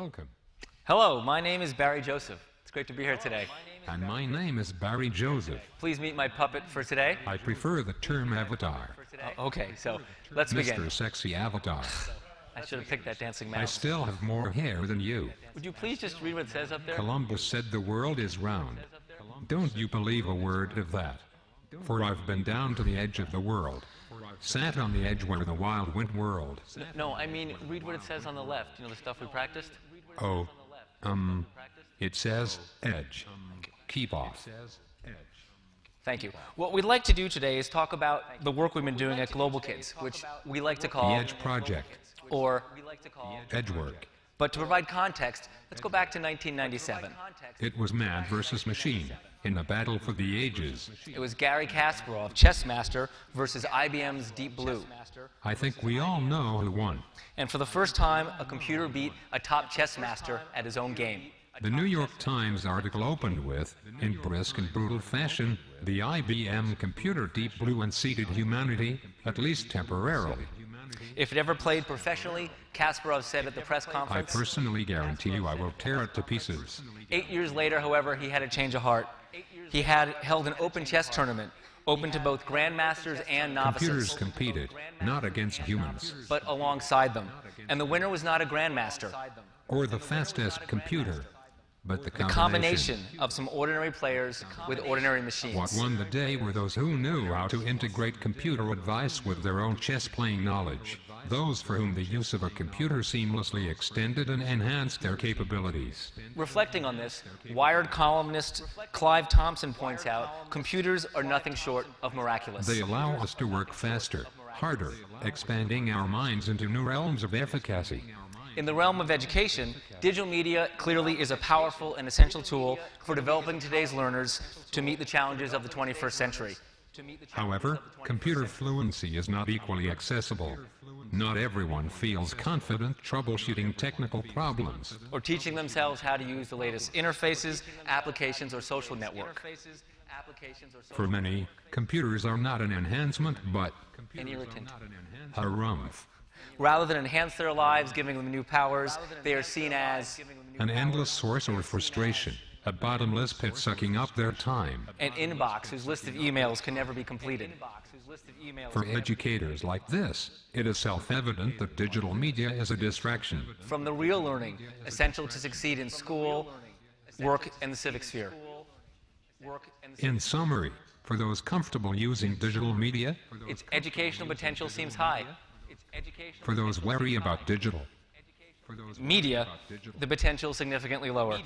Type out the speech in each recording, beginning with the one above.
Welcome. Hello, my name is Barry Joseph. It's great to be here today. And my name is Barry Joseph. Please meet my puppet for today. I prefer the term avatar. Okay, so let's begin. Mr. Sexy Avatar. I should have picked that dancing I mouse. still have more hair than you. Would you please just read what it says up there? Columbus said the world is round. Don't you believe a word of that? For I've been down to the edge of the world, sat on the edge where the wild went whirled. No, I mean, read what it says on the left. You know the stuff we practiced? Oh, it says edge. Keep off. Thank you. What we'd like to do today is talk about the work we've been doing at Global Kids, which we like to The call Edge Project. or Edge work. But to provide context, let's go back to 1997. It was man versus machine in a battle for the ages. It was Gary Kasparov, chess master, versus IBM's Deep Blue. I think we all know who won. And for the first time, a computer beat a top chess master at his own game. The New York Times article opened with, in brisk and brutal fashion, the IBM computer Deep Blue unseated humanity, at least temporarily. If it ever played professionally, Kasparov said at the press I conference, personally guarantee you I will tear it to pieces. 8 years later, however, he had a change of heart. He had held an open chess tournament, open to both grandmasters and Computers novices, competed, not against humans, but alongside them. And the winner was not a grandmaster. or the fastest computer, but the The combination of some ordinary players with ordinary machines. What won the day were those who knew how to integrate computer advice with their own chess-playing knowledge, those for whom the use of a computer seamlessly extended and enhanced their capabilities. Reflecting on this, Wired columnist Clive Thompson points out, computers are nothing short of miraculous. They allow us to work faster, harder, expanding our minds into new realms of efficacy. In the realm of education, digital media clearly is a powerful and essential tool for developing today's learners to meet the challenges of the 21st century. However, computer fluency is not equally accessible. Not everyone feels confident troubleshooting technical problems. Or teaching themselves how to use the latest interfaces, applications, or social network. For many, computers are not an enhancement, but An irritant. a rumph. Rather than enhance their lives, giving them new powers, they are seen as An endless source of frustration, a bottomless pit sucking up their time. an inbox whose list of emails can never be completed. For educators like this, it is self-evident that digital media is a distraction. From the real learning, essential to succeed in school, work, and the civic sphere. In summary, for those comfortable using digital media, Its educational potential seems high. for those wary about digital, Media, the potential significantly lower.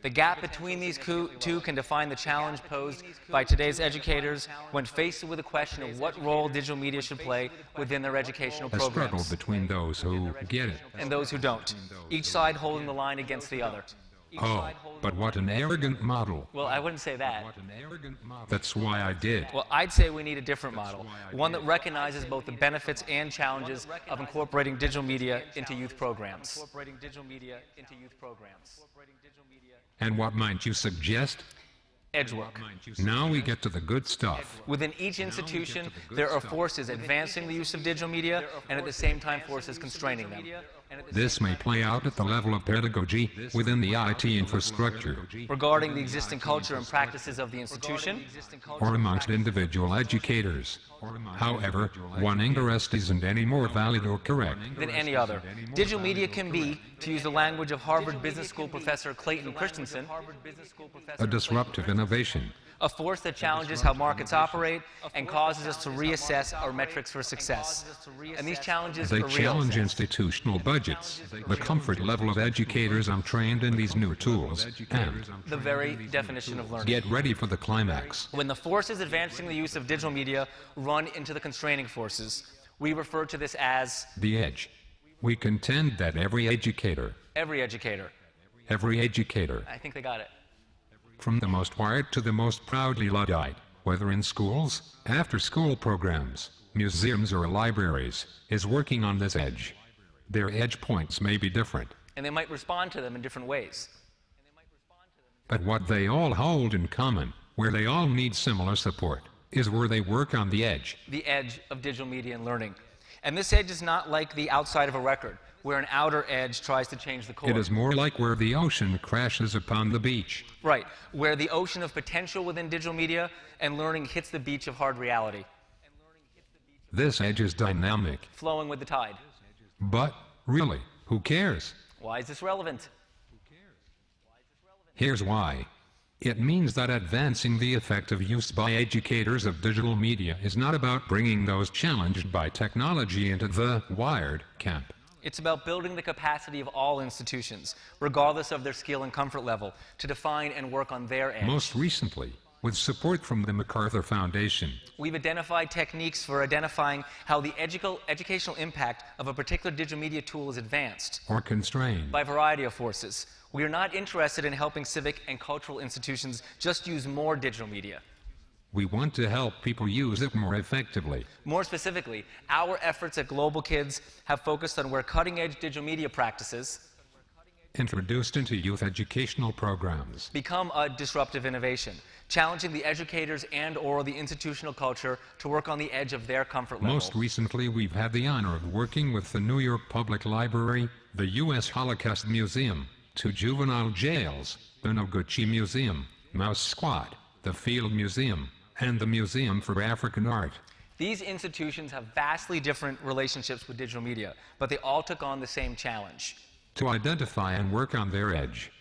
The gap between these two can define the challenge posed by today's educators when faced with the question of what role digital media should play within their educational a struggle programs, between those who get it. and those who don't, each side holding the line against the other. Oh, but what an arrogant model. Well, I wouldn't say that. That's why I did. Well, I'd say we need a different model, one that recognizes both the benefits and challenges of incorporating digital media into youth programs. And what might you suggest? Edgework. Now we get to the good stuff. Within each institution, there are forces advancing the use of digital media and at the same time forces constraining them. This may play out at the level of pedagogy within the IT infrastructure, Regarding the existing culture and practices of the institution, or amongst individual educators. However, one interest isn't any more valid or correct. than any other. Digital media can be, to use the language of Harvard Business School professor Clayton Christensen, A disruptive innovation. a force that challenges how markets operate and causes us to reassess our metrics for success. And these challenges They are real. challenge institutional budgets, the comfort level of educators untrained in these new tools, and The very definition of learning. get ready for the climax. When the forces advancing the use of digital media run into the constraining forces, we refer to this as The edge. We contend that every educator, every educator. I think they got it. from the most wired to the most proudly Luddite, whether in schools, after-school programs, museums, or libraries, is working on this edge. Their edge points may be different, And they might respond to them in different ways. but what they all hold in common, where they all need similar support, is where they work on the edge. The edge of digital media and learning. And this edge is not like the outside of a record, where an outer edge tries to change the core. It is more like where the ocean crashes upon the beach. Right, where the ocean of potential within digital media and learning hits the beach of hard reality. This edge is dynamic. Flowing with the tide. But, really, who cares? Why is this relevant? Here's why. It means that advancing the effective use by educators of digital media is not about bringing those challenged by technology into the wired camp. It's about building the capacity of all institutions, regardless of their skill and comfort level, to define and work on their edge. Most recently, with support from the MacArthur Foundation, we've identified techniques for identifying how the educational impact of a particular digital media tool is advanced or constrained by a variety of forces. We are not interested in helping civic and cultural institutions just use more digital media. We want to help people use it more effectively. More specifically, our efforts at Global Kids have focused on where cutting-edge digital media practices introduced into youth educational programs become a disruptive innovation, challenging the educators and/or the institutional culture to work on the edge of their comfort level. Most recently, we've had the honor of working with the New York Public Library, the U.S. Holocaust Museum, 2 juvenile jails, the Noguchi Museum, Mouse Squad, the Field Museum, and the Museum for African Art. These institutions have vastly different relationships with digital media, but they all took on the same challenge: to identify and work on their edge.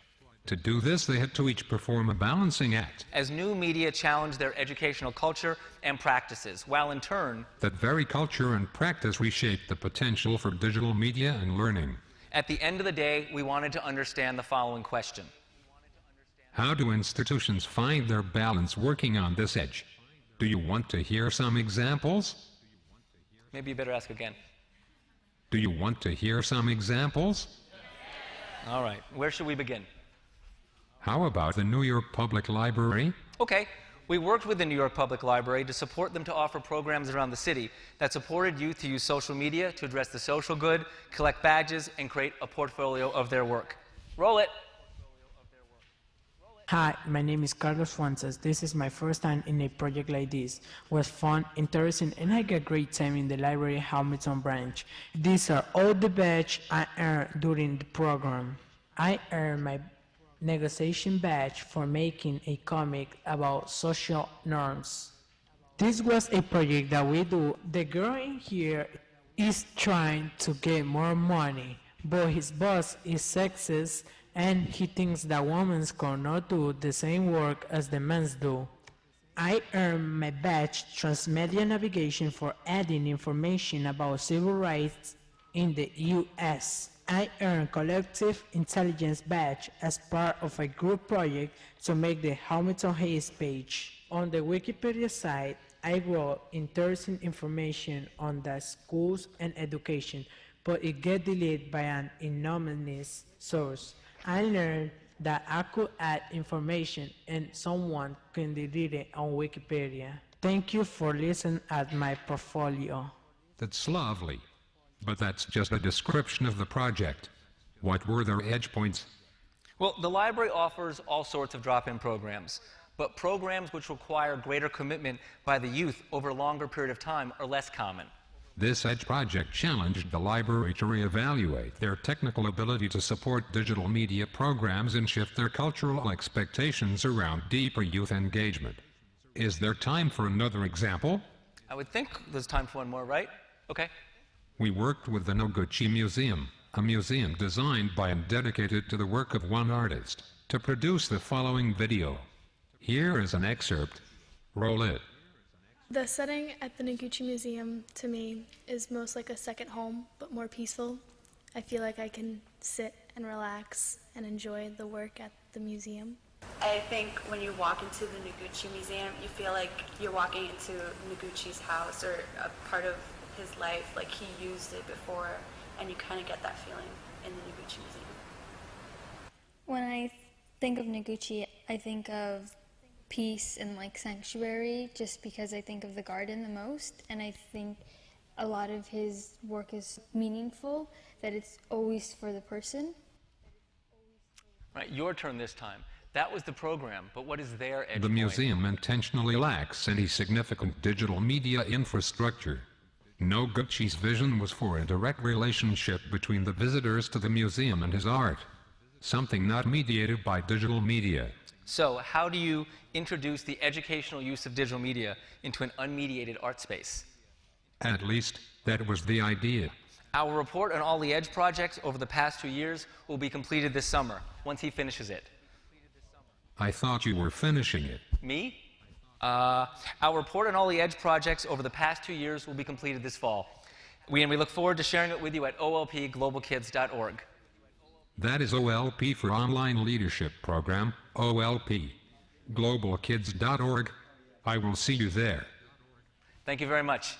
To do this, they had to each perform a balancing act. As new media challenged their educational culture and practices, while in turn, that very culture and practice reshaped the potential for digital media and learning. At the end of the day, we wanted to understand the following question: how do institutions find their balance working on this edge? Do you want to hear some examples? Maybe you better ask again. Do you want to hear some examples? All right, where should we begin? How about the New York Public Library? Okay, we worked with the New York Public Library to support them to offer programs around the city that supported youth to use social media to address the social good, collect badges, and create a portfolio of their work. Roll it! Hi, my name is Carlos Fuentes. This is my first time in a project like this. It was fun, interesting, and I had a great time in the library Hamilton branch. These are all the badges I earned during the program. I earned my negotiation badge for making a comic about social norms. This was a project that we do. The girl in here is trying to get more money, but his boss is sexist and he thinks that women cannot do the same work as the men do. I earned my badge Transmedia Navigation for adding information about civil rights in the U.S. I earned Collective Intelligence Badge as part of a group project to make the Hamilton Hayes page. On the Wikipedia site, I wrote interesting information on the schools and education, but it got deleted by an anonymous source. I learned that I could add information and someone can delete it on Wikipedia. Thank you for listening at my portfolio. That's lovely. But that's just a description of the project. What were their edge points? Well, the library offers all sorts of drop-in programs, but programs which require greater commitment by the youth over a longer period of time are less common. This EDGE project challenged the library to reevaluate their technical ability to support digital media programs and shift their cultural expectations around deeper youth engagement. Is there time for another example? I would think there's time for one more, right? Okay. We worked with the Noguchi Museum, a museum designed by and dedicated to the work of one artist, to produce the following video. Here is an excerpt. Roll it. The setting at the Noguchi Museum, to me, is most like a second home, but more peaceful. I feel like I can sit and relax and enjoy the work at the museum. I think when you walk into the Noguchi Museum, you feel like you're walking into Noguchi's house or a part of his life, like he used it before, and you kind of get that feeling in the Noguchi Museum. When I think of Noguchi, I think of peace and like sanctuary, just because I think of the garden the most, and I think a lot of his work is meaningful, that it's always for the person. Right, your turn this time. That was the program, but what is their edge The point? museum intentionally lacks any significant digital media infrastructure. Noguchi's vision was for a direct relationship between the visitors to the museum and his art, something not mediated by digital media. So, how do you introduce the educational use of digital media into an unmediated art space? At least, that was the idea. Our report on all the EDGE projects over the past 2 years will be completed this summer, once he finishes it. I thought you were finishing it. Me? Our report on all the EDGE projects over the past 2 years will be completed this fall. We look forward to sharing it with you at olpglobalkids.org. That is OLP for Online Leadership Program, OLP. Globalkids.org. I will see you there. Thank you very much.